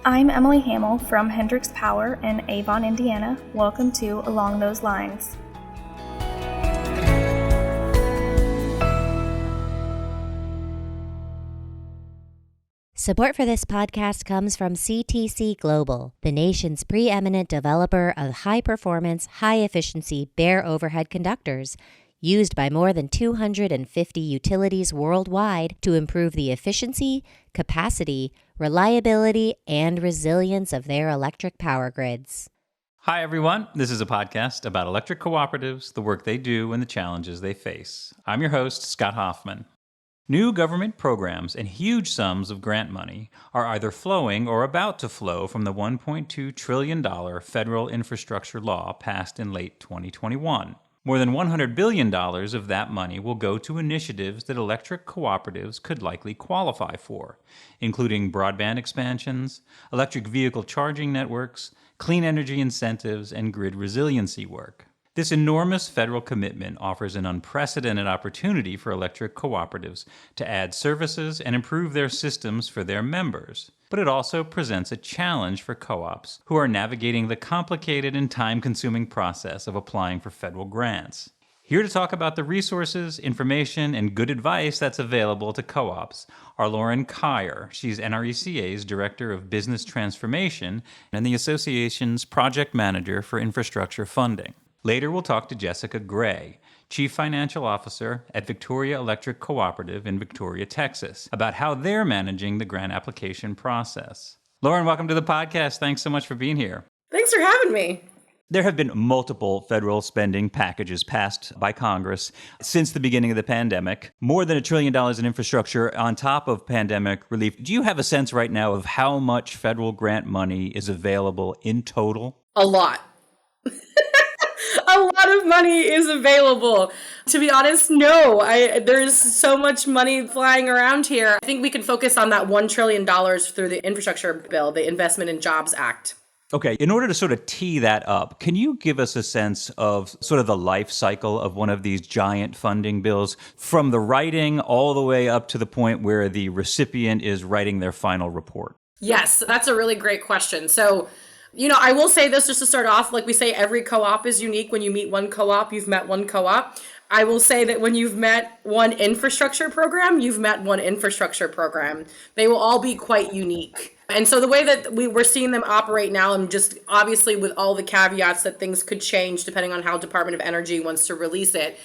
I'm Emily Hamill from Hendricks Power in Avon, Indiana. Welcome to Along Those Lines. Support for this podcast comes from CTC Global, the nation's preeminent developer of high-performance, high-efficiency bare overhead conductors, used by more than 250 utilities worldwide to improve the efficiency, capacity, reliability, and resilience of their electric power grids. Hi, everyone. This is a podcast about electric cooperatives, the work they do, and the challenges they face. I'm your host, Scott Hoffman. New government programs and huge sums of grant money are either flowing or about to flow from the $1.2 trillion federal infrastructure law passed in late 2021. More than $100 billion of that money will go to initiatives that electric cooperatives could likely qualify for, including broadband expansions, electric vehicle charging networks, clean energy incentives, and grid resiliency work. This enormous federal commitment offers an unprecedented opportunity for electric cooperatives to add services and improve their systems for their members. But it also presents a challenge for co-ops who are navigating the complicated and time-consuming process of applying for federal grants. Here to talk about the resources, information, and good advice that's available to co-ops are Lauren Khair. She's NRECA's Director of Business Transformation and the Association's Project Manager for Infrastructure Funding. Later, we'll talk to Jessica Gray, Chief Financial Officer at Victoria Electric Cooperative in Victoria, Texas, about how they're managing the grant application process. Lauren, welcome to the podcast. Thanks so much for being here. Thanks for having me. There have been multiple federal spending packages passed by Congress since the beginning of the pandemic, more than $1 trillion in infrastructure on top of pandemic relief. Do you have a sense right now of how much federal grant money is available in total? A lot. A lot of money is available. To be honest, no. There's so much money flying around here. I think we can focus on that $1 trillion through the infrastructure bill, the Investment in Jobs Act. Okay, in order to sort of tee that up, can you give us a sense of sort of the life cycle of one of these giant funding bills from the writing all the way up to the point where the recipient is writing their final report? Yes, that's a really great question. So, I will say this just to start off, like we say, every co-op is unique. When you meet one co-op, you've met one co-op. I will say that when you've met one infrastructure program, you've met one infrastructure program. They will all be quite unique. And so the way that we're seeing them operate now, and just obviously with all the caveats that things could change depending on how Department of Energy wants to release it.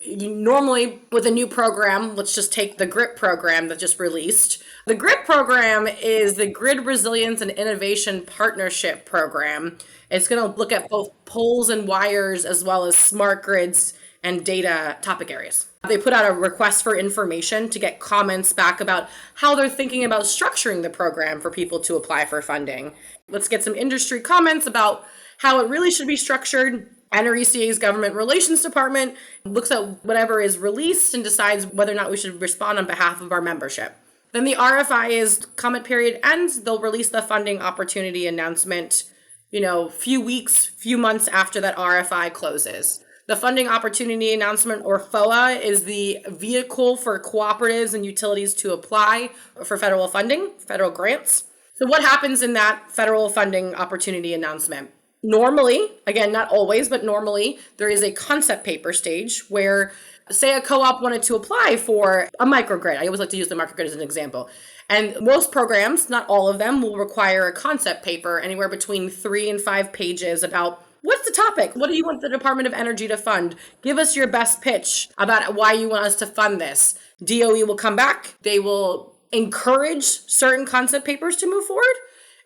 Normally with a new program, let's just take the GRIP program that just released. The GRIP program is the Grid Resilience and Innovation Partnership Program. It's going to look at both poles and wires as well as smart grids and data topic areas. They put out a request for information to get comments back about how they're thinking about structuring the program for people to apply for funding. Let's get some industry comments about how it really should be structured. NRECA's Government Relations Department looks at whatever is released and decides whether or not we should respond on behalf of our membership. Then the RFI's comment period ends. They'll release the funding opportunity announcement, few months after that RFI closes. The funding opportunity announcement, or FOA, is the vehicle for cooperatives and utilities to apply for federal funding, federal grants. So what happens in that federal funding opportunity announcement? Normally, again, not always, but normally, there is a concept paper stage where, say, a co-op wanted to apply for a microgrid. I always like to use the microgrid as an example. And most programs, not all of them, will require a concept paper anywhere between 3 and 5 pages about what's the topic? What do you want the Department of Energy to fund? Give us your best pitch about why you want us to fund this. DOE will come back. They will encourage certain concept papers to move forward.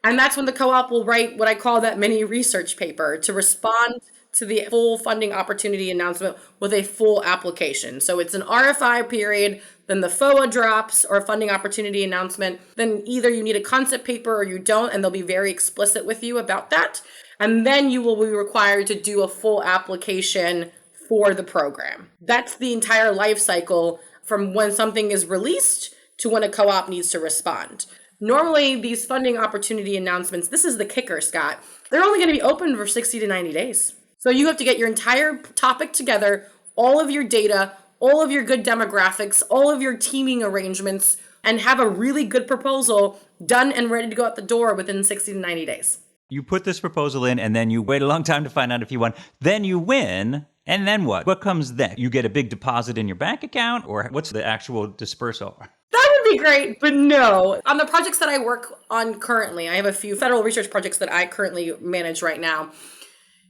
And that's when the co-op will write what I call that mini research paper to respond to the full funding opportunity announcement with a full application. So it's an RFI period, then the FOA drops or funding opportunity announcement. Then either you need a concept paper or you don't, and they'll be very explicit with you about that. And then you will be required to do a full application for the program. That's the entire life cycle from when something is released to when a co-op needs to respond. Normally, these funding opportunity announcements, this is the kicker, Scott, they're only going to be open for 60 to 90 days. So you have to get your entire topic together, all of your data, all of your good demographics, all of your teaming arrangements, and have a really good proposal done and ready to go out the door within 60 to 90 days. You put this proposal in and then you wait a long time to find out if you won. Then you win. And then what? What comes then? You get a big deposit in your bank account, or what's the actual dispersal? That would be great, but no. On the projects that I work on currently, I have a few federal research projects that I currently manage right now.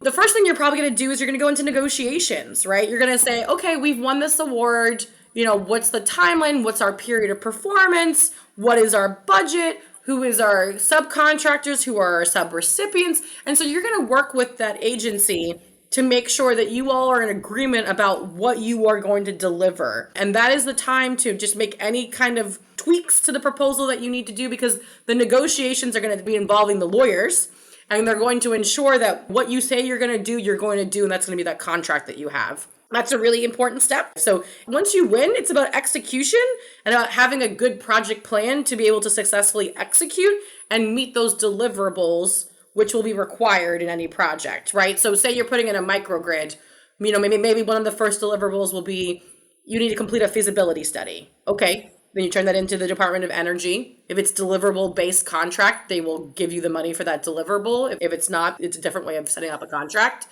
The first thing you're probably going to do is you're going to go into negotiations, right? You're going to say, okay, we've won this award. What's the timeline? What's our period of performance? What is our budget? Who is our subcontractors? Who are our sub-recipients? And so you're going to work with that agency to make sure that you all are in agreement about what you are going to deliver. And that is the time to just make any kind of tweaks to the proposal that you need to do, because the negotiations are going to be involving the lawyers, and they're going to ensure that what you say you're going to do, you're going to do, and that's going to be that contract that you have. That's a really important step. So once you win, it's about execution and about having a good project plan to be able to successfully execute and meet those deliverables, which will be required in any project, right? So say you're putting in a microgrid, maybe one of the first deliverables will be you need to complete a feasibility study. Okay, then you turn that into the Department of Energy. If it's deliverable-based contract, they will give you the money for that deliverable. If it's not, it's a different way of setting up a contract.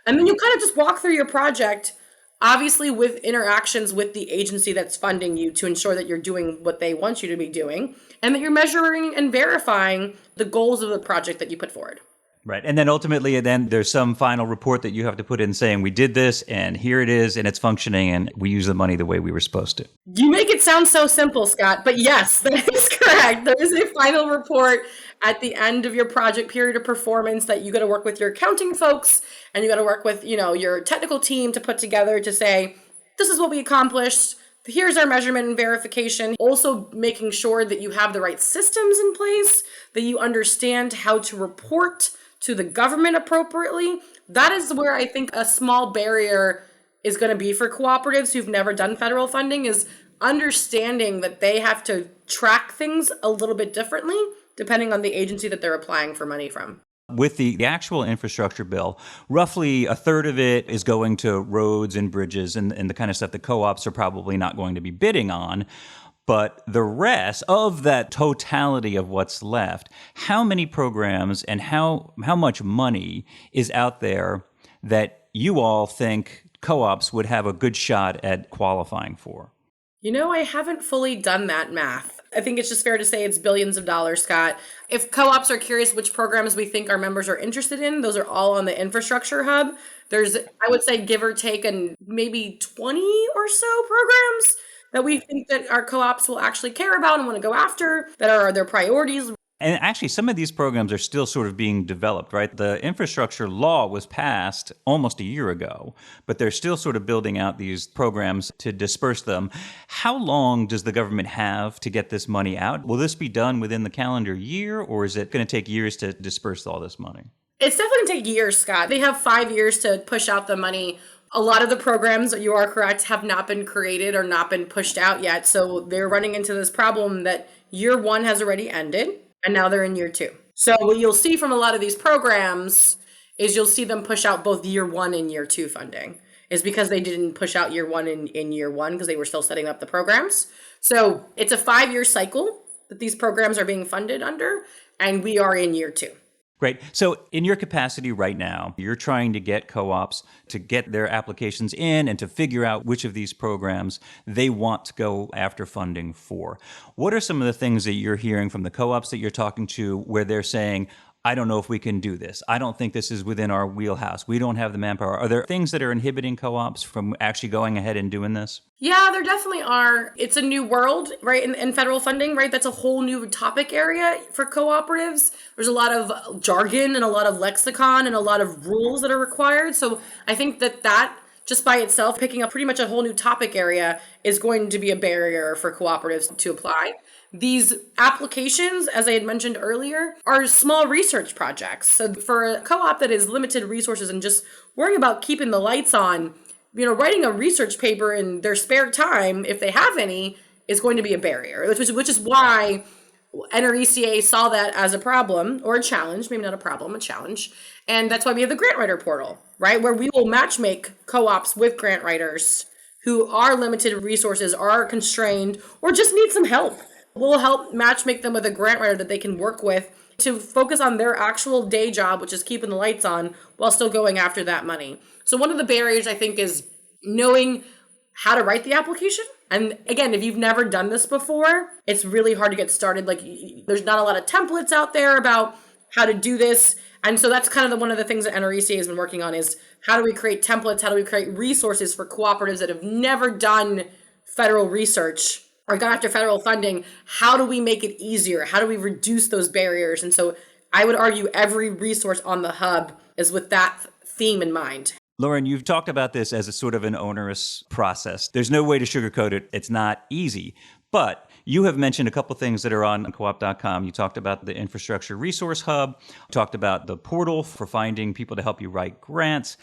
And then you kind of just walk through your project, obviously with interactions with the agency that's funding you to ensure that you're doing what they want you to be doing, and that you're measuring and verifying the goals of the project that you put forward. Right. And then ultimately, then there's some final report that you have to put in saying we did this and here it is and it's functioning and we use the money the way we were supposed to. You make it sound so simple, Scott, but yes, that is correct. There is a final report at the end of your project period of performance that you got to work with your accounting folks and you got to work with, your technical team to put together to say, this is what we accomplished. Here's our measurement and verification. Also making sure that you have the right systems in place, that you understand how to report to the government appropriately. That is where I think a small barrier is going to be for cooperatives who've never done federal funding, is understanding that they have to track things a little bit differently depending on the agency that they're applying for money from. With the actual infrastructure bill, roughly a third of it is going to roads and bridges and the kind of stuff that co-ops are probably not going to be bidding on. But the rest of that totality of what's left, how many programs and how much money is out there that you all think co-ops would have a good shot at qualifying for? I haven't fully done that math. I think it's just fair to say it's billions of dollars, Scott. If co-ops are curious which programs we think our members are interested in, those are all on the infrastructure hub. There's, I would say, give or take, and maybe 20 or so programs that we think that our co-ops will actually care about and want to go after, that are their priorities. And actually, some of these programs are still sort of being developed, right? The infrastructure law was passed almost a year ago, but they're still sort of building out these programs to disperse them. How long does the government have to get this money out? Will this be done within the calendar year, or is it going to take years to disperse all this money? It's definitely going to take years, Scott. They have 5 years to push out the money. A lot of the programs, you are correct, have not been created or not been pushed out yet. So they're running into this problem that year one has already ended, and now they're in year two. So what you'll see from a lot of these programs is you'll see them push out both year one and year two funding. Is because they didn't push out year one in year one because they were still setting up the programs. So it's a 5-year cycle that these programs are being funded under, and we are in year two. Great. So in your capacity right now, you're trying to get co-ops to get their applications in and to figure out which of these programs they want to go after funding for. What are some of the things that you're hearing from the co-ops that you're talking to where they're saying, I don't know if we can do this. I don't think this is within our wheelhouse. We don't have the manpower. Are there things that are inhibiting co-ops from actually going ahead and doing this? Yeah, there definitely are. It's a new world, right, in federal funding, right? That's a whole new topic area for cooperatives. There's a lot of jargon and a lot of lexicon and a lot of rules that are required. So I think that just by itself, picking up pretty much a whole new topic area is going to be a barrier for cooperatives to apply. These applications, as I had mentioned earlier, are small research projects. So for a co-op that has limited resources and just worrying about keeping the lights on, writing a research paper in their spare time, if they have any, is going to be a barrier, which is why NRECA saw that as a problem or a challenge, maybe not a problem, a challenge. And that's why we have the grant writer portal, right? Where we will matchmake co-ops with grant writers who are limited resources, are constrained, or just need some help We'll help match make them with a grant writer that they can work with to focus on their actual day job, which is keeping the lights on while still going after that money. So one of the barriers, I think, is knowing how to write the application. And again, if you've never done this before, it's really hard to get started. Like, there's not a lot of templates out there about how to do this. And so that's kind of one of the things that NRECA has been working on is how do we create templates? How do we create resources for cooperatives that have never done federal research or gone after federal funding? How do we make it easier? How do we reduce those barriers? And so I would argue every resource on the hub is with that theme in mind. Lauren, you've talked about this as a sort of an onerous process. There's no way to sugarcoat it. It's not easy. But you have mentioned a couple things that are on coop.com. You talked about the infrastructure resource hub, talked about the portal for finding people to help you write grants.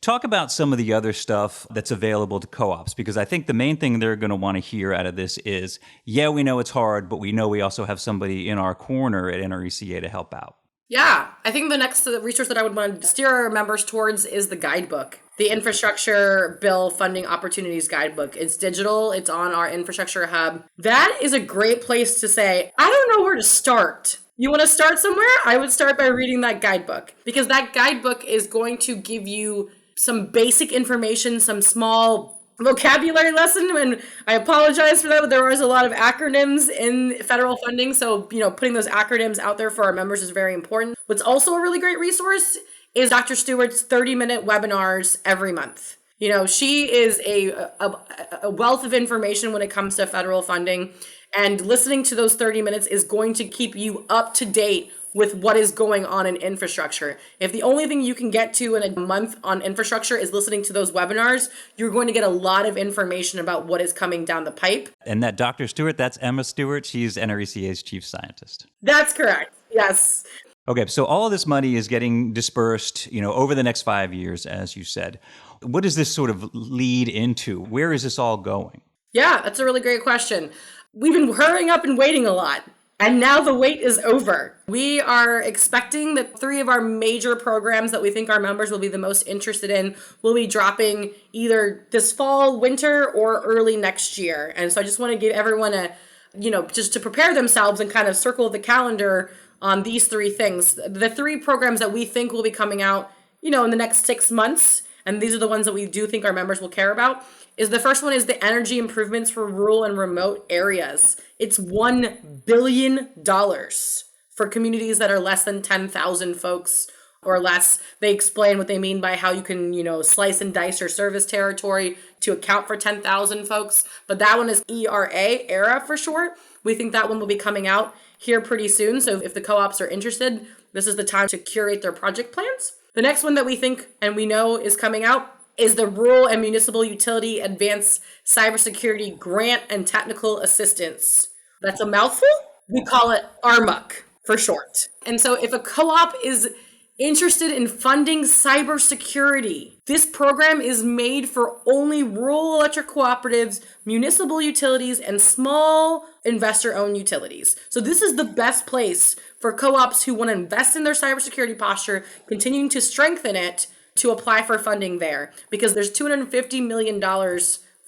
Talk about some of the other stuff that's available to co-ops, because I think the main thing they're going to want to hear out of this is, yeah, we know it's hard, but we know we also have somebody in our corner at NRECA to help out. Yeah, I think the next resource that I would want to steer our members towards is the guidebook, the Infrastructure Bill Funding Opportunities Guidebook. It's digital. It's on our infrastructure hub. That is a great place to say, I don't know where to start. You want to start somewhere? I would start by reading that guidebook, because that guidebook is going to give you some basic information, some small vocabulary lesson, and I apologize for that, but there was a lot of acronyms in federal funding, so putting those acronyms out there for our members is very important. What's also a really great resource is Dr. Stewart's 30-minute webinars every month. She is a wealth of information when it comes to federal funding, and listening to those 30 minutes is going to keep you up to date with what is going on in infrastructure. If the only thing you can get to in a month on infrastructure is listening to those webinars, you're going to get a lot of information about what is coming down the pipe. And that Dr. Stewart, that's Emma Stewart. She's NRECA's chief scientist. That's correct. Yes. Okay, so all of this money is getting dispersed, over the next 5 years, as you said. What does this sort of lead into? Where is this all going? Yeah, that's a really great question. We've been hurrying up and waiting a lot. And now the wait is over. We are expecting that 3 of our major programs that we think our members will be the most interested in will be dropping either this fall, winter, or early next year. And so I just want to give everyone just to prepare themselves and kind of circle the calendar on these 3 things. The 3 programs that we think will be coming out, in the next 6 months, and these are the ones that we do think our members will care about, is the first one is the energy improvements for rural and remote areas. It's $1 billion for communities that are less than 10,000 folks or less. They explain what they mean by how you can, slice and dice your service territory to account for 10,000 folks. But that one is ERA for short. We think that one will be coming out here pretty soon. So if the co-ops are interested, this is the time to curate their project plans. The next one that we think and we know is coming out is the Rural and Municipal Utility Advanced Cybersecurity Grant and Technical Assistance. That's a mouthful. We call it RMUC for short. And so if a co-op is interested in funding cybersecurity, this program is made for only rural electric cooperatives, municipal utilities, and small investor-owned utilities. So this is the best place for co-ops who want to invest in their cybersecurity posture, continuing to strengthen it, to apply for funding there, because there's $250 million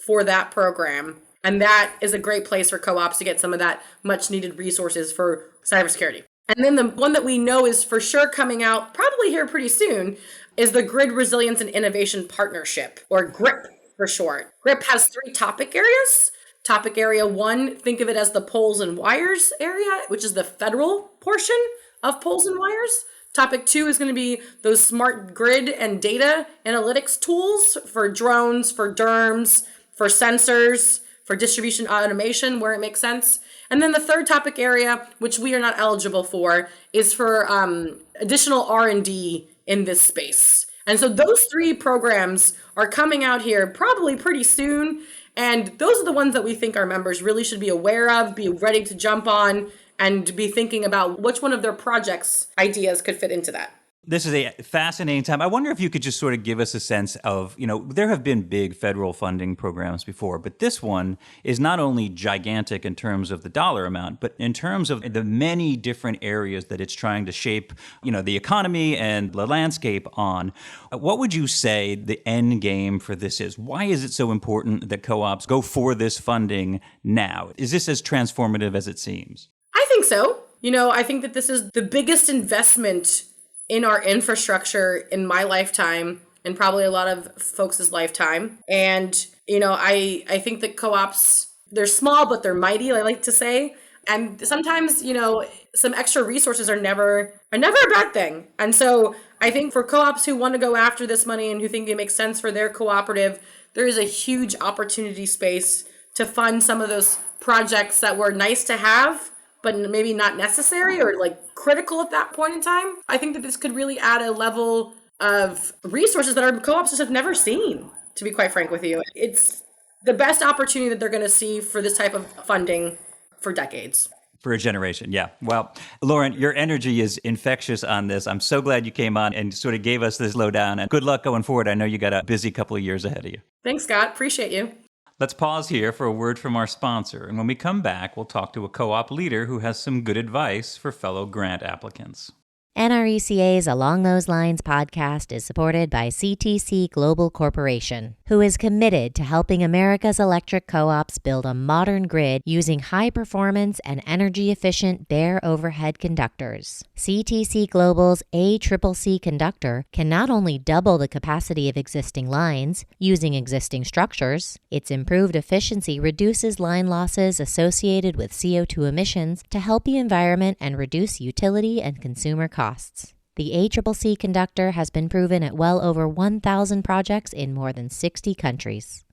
for that program. And that is a great place for co-ops to get some of that much needed resources for cybersecurity. And then the one that we know is for sure coming out probably here pretty soon is the Grid Resilience and Innovation Partnership, or GRIP for short. GRIP has 3 topic areas. Topic area 1, think of it as the poles and wires area, which is the federal portion of poles and wires. Topic 2 is going to be those smart grid and data analytics tools for drones, for DERMS, for sensors, for distribution automation where it makes sense. And then the third topic area, which we are not eligible for, is for additional R&D in this space. And so those 3 programs are coming out here probably pretty soon. And those are the ones that we think our members really should be aware of, be ready to jump on, and be thinking about which one of their projects ideas could fit into that. This is a fascinating time. I wonder if you could just sort of give us a sense of, there have been big federal funding programs before, but this one is not only gigantic in terms of the dollar amount, but in terms of the many different areas that it's trying to shape, the economy and the landscape on. What would you say the end game for this is? Why is it so important that co-ops go for this funding now? Is this as transformative as it seems? I think so. I think that this is the biggest investment in our infrastructure in my lifetime and probably a lot of folks' lifetime. And, I think that co-ops, they're small, but they're mighty, I like to say. And sometimes, some extra resources are never a bad thing. And so I think for co-ops who want to go after this money and who think it makes sense for their cooperative, there is a huge opportunity space to fund some of those projects that were nice to have, but maybe not necessary or critical at that point in time. I think that this could really add a level of resources that our co-ops just have never seen, to be quite frank with you. It's the best opportunity that they're going to see for this type of funding for decades. For a generation, yeah. Well, Lauren, your energy is infectious on this. I'm so glad you came on and sort of gave us this lowdown. And good luck going forward. I know you got a busy couple of years ahead of you. Thanks, Scott. Appreciate you. Let's pause here for a word from our sponsor. And when we come back, we'll talk to a co-op leader who has some good advice for fellow grant applicants. NRECA's Along Those Lines podcast is supported by CTC Global Corporation, who is committed to helping America's electric co-ops build a modern grid using high-performance and energy-efficient bare overhead conductors. CTC Global's ACCC conductor can not only double the capacity of existing lines using existing structures, its improved efficiency reduces line losses associated with CO2 emissions to help the environment and reduce utility and consumer costs. The ACCC conductor has been proven at well over 1,000 projects in more than 60 countries.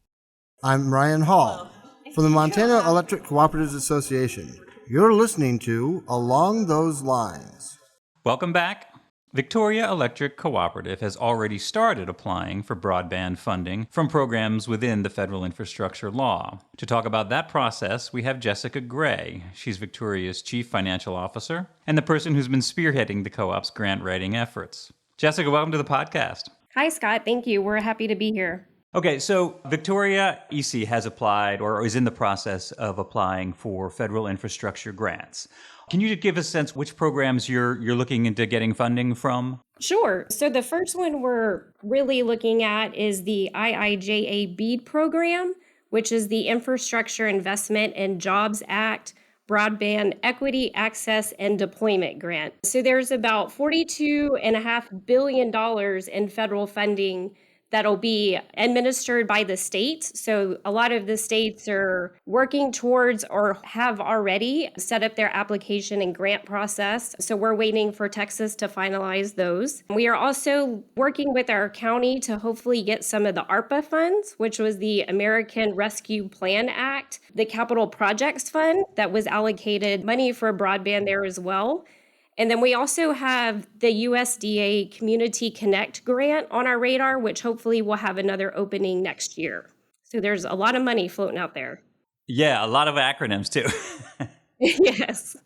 I'm Ryan Hall from the Montana Electric Cooperatives Association. You're listening to Along Those Lines. Welcome back. Victoria Electric Cooperative has already started applying for broadband funding from programs within the federal infrastructure law. To talk about that process, we have Jessica Gray. She's Victoria's Chief Financial Officer and the person who's been spearheading the co-op's grant writing efforts. Jessica, welcome to the podcast. Hi, Scott. Thank you. We're happy to be here. Okay, so Victoria EC has applied or is in the process of applying for federal infrastructure grants. Can you give us a sense which programs you're looking into getting funding from? Sure. So the first one we're really looking at is the IIJA BEAD program, which is the Infrastructure Investment and Jobs Act Broadband Equity, Access, and Deployment Grant. So there's about $42.5 billion in federal funding that'll be administered by the states. So a lot of the states are working towards or have already set up their application and grant process. So we're waiting for Texas to finalize those. We are also working with our county to hopefully get some of the ARPA funds, which was the American Rescue Plan Act, the Capital Projects Fund that was allocated money for broadband there as well. And then we also have the USDA Community Connect grant on our radar, which hopefully will have another opening next year. So there's a lot of money floating out there. Yeah, a lot of acronyms too. Yes.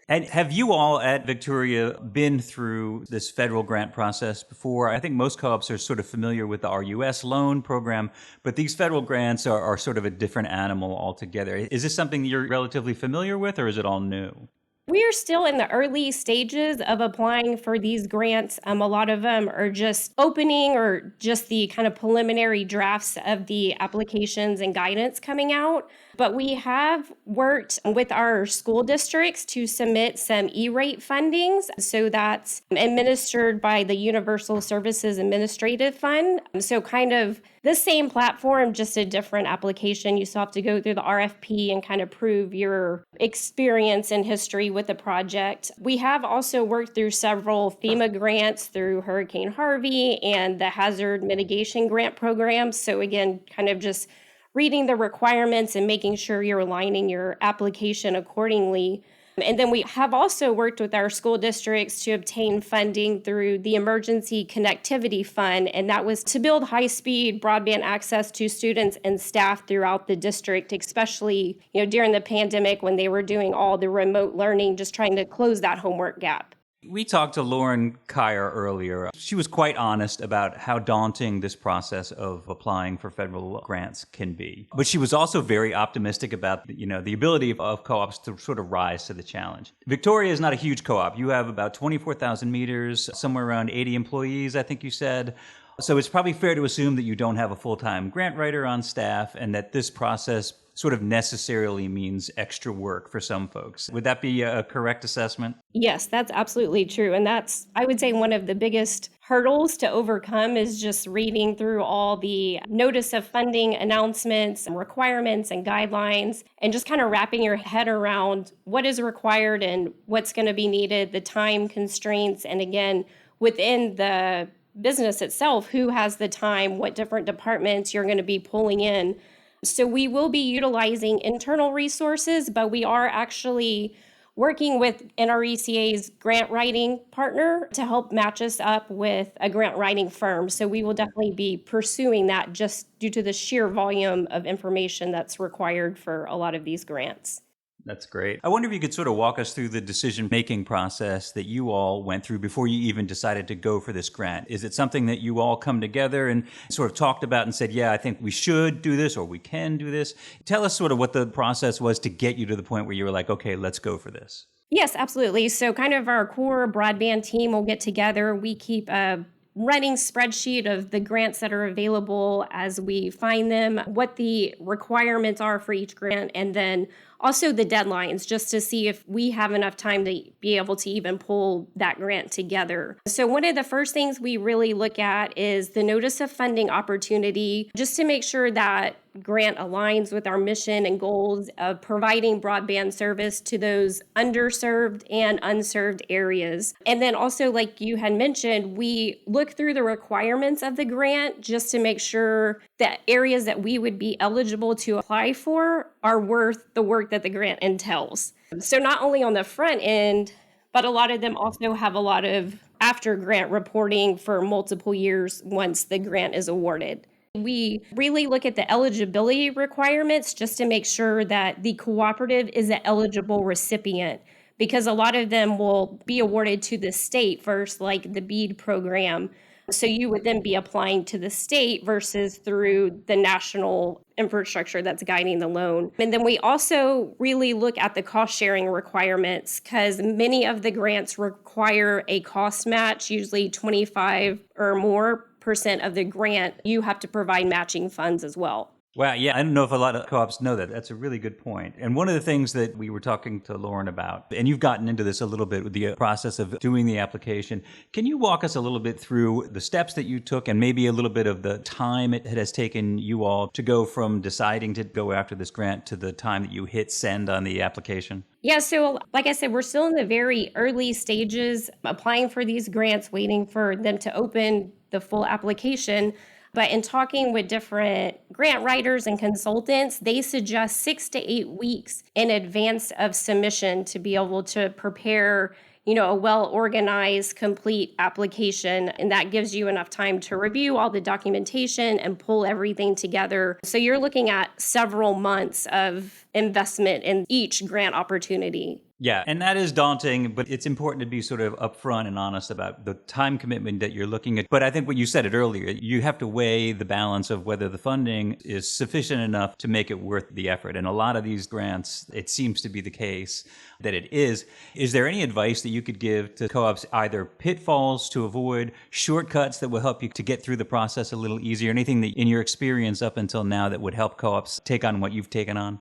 And have you all at Victoria been through this federal grant process before? I think most co-ops are sort of familiar with the RUS loan program, but these federal grants are sort of a different animal altogether. Is this something you're relatively familiar with, or is it all new? We are still in the early stages of applying for these grants. A lot of them are just opening or just the kind of preliminary drafts of the applications and guidance coming out. But we have worked with our school districts to submit some E-rate fundings. So that's administered by the Universal Services Administrative Fund. So kind of the same platform, just a different application. You still have to go through the RFP and kind of prove your experience and history with the project. We have also worked through several FEMA grants through Hurricane Harvey and the Hazard Mitigation Grant Program. So again, kind of just reading the requirements and making sure you're aligning your application accordingly. And then we have also worked with our school districts to obtain funding through the Emergency Connectivity Fund, and that was to build high-speed broadband access to students and staff throughout the district, especially during the pandemic when they were doing all the remote learning, just trying to close that homework gap. We talked to Lauren Khair earlier. She was quite honest about how daunting this process of applying for federal grants can be. But she was also very optimistic about, the ability of co-ops to sort of rise to the challenge. Victoria is not a huge co-op. You have about 24,000 meters, somewhere around 80 employees, I think you said. So it's probably fair to assume that you don't have a full-time grant writer on staff and that this process sort of necessarily means extra work for some folks. Would that be a correct assessment? Yes, that's absolutely true. And that's, I would say, one of the biggest hurdles to overcome is just reading through all the notice of funding announcements and requirements and guidelines and just kind of wrapping your head around what is required and what's going to be needed, the time constraints, and again, within the business itself, who has the time, what different departments you're going to be pulling in. So we will be utilizing internal resources, but we are actually working with NRECA's grant writing partner to help match us up with a grant writing firm. So we will definitely be pursuing that just due to the sheer volume of information that's required for a lot of these grants. That's great. I wonder if you could sort of walk us through the decision-making process that you all went through before you even decided to go for this grant. Is it something that you all come together and sort of talked about and said, yeah, I think we should do this or we can do this? Tell us sort of what the process was to get you to the point where you were like, okay, let's go for this. Yes, absolutely. So kind of our core broadband team will get together. We keep a running spreadsheet of the grants that are available as we find them, what the requirements are for each grant, and then also the deadlines, just to see if we have enough time to be able to even pull that grant together. So one of the first things we really look at is the notice of funding opportunity, just to make sure that grant aligns with our mission and goals of providing broadband service to those underserved and unserved areas. And then also, like you had mentioned, we look through the requirements of the grant just to make sure that areas that we would be eligible to apply for are worth the work that the grant entails. So not only on the front end, but a lot of them also have a lot of after grant reporting for multiple years once the grant is awarded. We really look at the eligibility requirements just to make sure that the cooperative is an eligible recipient, because a lot of them will be awarded to the state first, like the BEAD program. So you would then be applying to the state versus through the national infrastructure that's guiding the loan. And then we also really look at the cost sharing requirements, because many of the grants require a cost match, usually 25 or more % of the grant. You have to provide matching funds as well. Wow, yeah, I don't know if a lot of co-ops know that. That's a really good point. And one of the things that we were talking to Lauren about, and you've gotten into this a little bit with the process of doing the application, can you walk us a little bit through the steps that you took and maybe a little bit of the time it has taken you all to go from deciding to go after this grant to the time that you hit send on the application? Yeah, so like I said, we're still in the very early stages applying for these grants, waiting for them to open the full application. But in talking with different grant writers and consultants, they suggest 6 to 8 weeks in advance of submission to be able to prepare, a well-organized, complete application. And that gives you enough time to review all the documentation and pull everything together. So you're looking at several months of investment in each grant opportunity. Yeah, and that is daunting, but it's important to be sort of upfront and honest about the time commitment that you're looking at. But I think what you said it earlier, you have to weigh the balance of whether the funding is sufficient enough to make it worth the effort. And a lot of these grants, it seems to be the case that it is. Is there any advice that you could give to co-ops, either pitfalls to avoid, shortcuts that will help you to get through the process a little easier, anything that in your experience up until now that would help co-ops take on what you've taken on?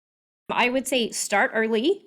I would say start early,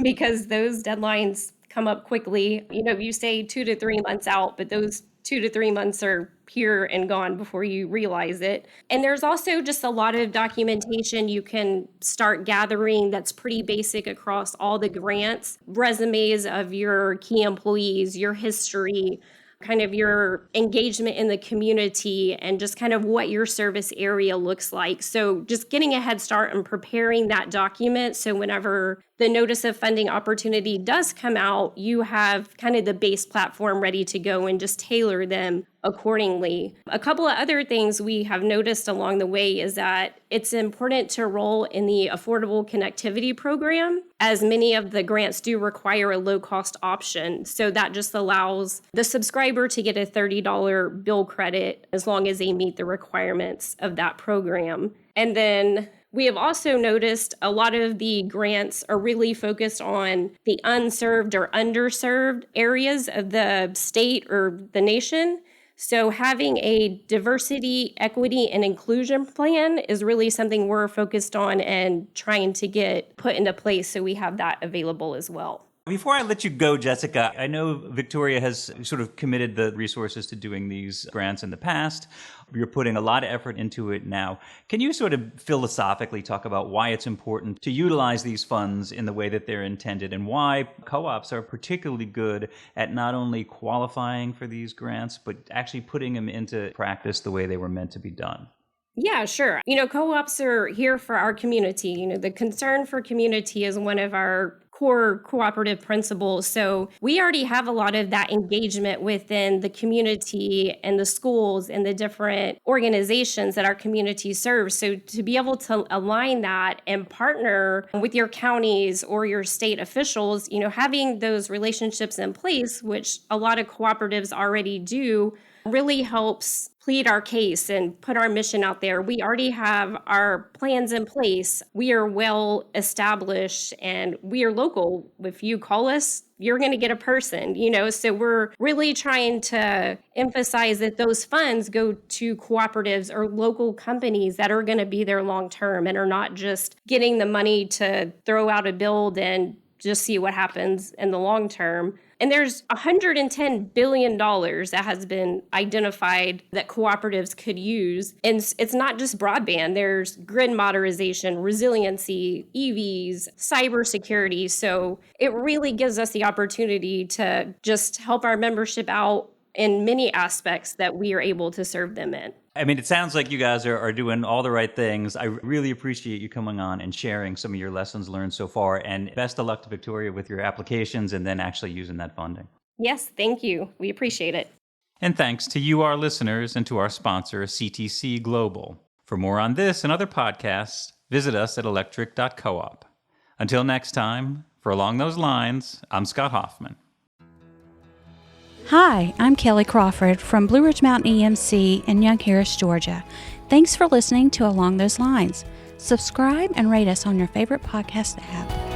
because those deadlines come up quickly. You say 2 to 3 months out, but those 2 to 3 months are here and gone before you realize it. And there's also just a lot of documentation you can start gathering that's pretty basic across all the grants, resumes of your key employees, your history, kind of your engagement in the community, and just kind of what your service area looks like. So just getting a head start and preparing that document, so whenever the notice of funding opportunity does come out, you have kind of the base platform ready to go and just tailor them accordingly. A couple of other things we have noticed along the way is that it's important to enroll in the Affordable Connectivity Program, as many of the grants do require a low-cost option. So that just allows the subscriber to get a $30 bill credit as long as they meet the requirements of that program. And then we have also noticed a lot of the grants are really focused on the unserved or underserved areas of the state or the nation. So having a diversity, equity, and inclusion plan is really something we're focused on and trying to get put into place, so we have that available as well. Before I let you go, Jessica, I know Victoria has sort of committed the resources to doing these grants in the past. You're putting a lot of effort into it now. Can you sort of philosophically talk about why it's important to utilize these funds in the way that they're intended, and why co-ops are particularly good at not only qualifying for these grants, but actually putting them into practice the way they were meant to be done? Yeah, sure. Co-ops are here for our community. The concern for community is one of our core cooperative principles. So we already have a lot of that engagement within the community and the schools and the different organizations that our community serves. So to be able to align that and partner with your counties or your state officials, having those relationships in place, which a lot of cooperatives already do, really helps plead our case and put our mission out there. We already have our plans in place. We are well established and we are local. If you call us, you're going to get a person, so we're really trying to emphasize that those funds go to cooperatives or local companies that are going to be there long term and are not just getting the money to throw out a build and just see what happens in the long term. And there's $110 billion that has been identified that cooperatives could use. And it's not just broadband. There's grid modernization, resiliency, EVs, cybersecurity. So it really gives us the opportunity to just help our membership out in many aspects that we are able to serve them in. I mean, it sounds like you guys are doing all the right things. I really appreciate you coming on and sharing some of your lessons learned so far. And best of luck to Victoria with your applications and then actually using that funding. Yes, thank you. We appreciate it. And thanks to you, our listeners, and to our sponsor, CTC Global. For more on this and other podcasts, visit us at electric.coop. Until next time, for Along Those Lines, I'm Scott Hoffman. Hi, I'm Kelly Crawford from Blue Ridge Mountain EMC in Young Harris, Georgia. Thanks for listening to Along Those Lines. Subscribe and rate us on your favorite podcast app.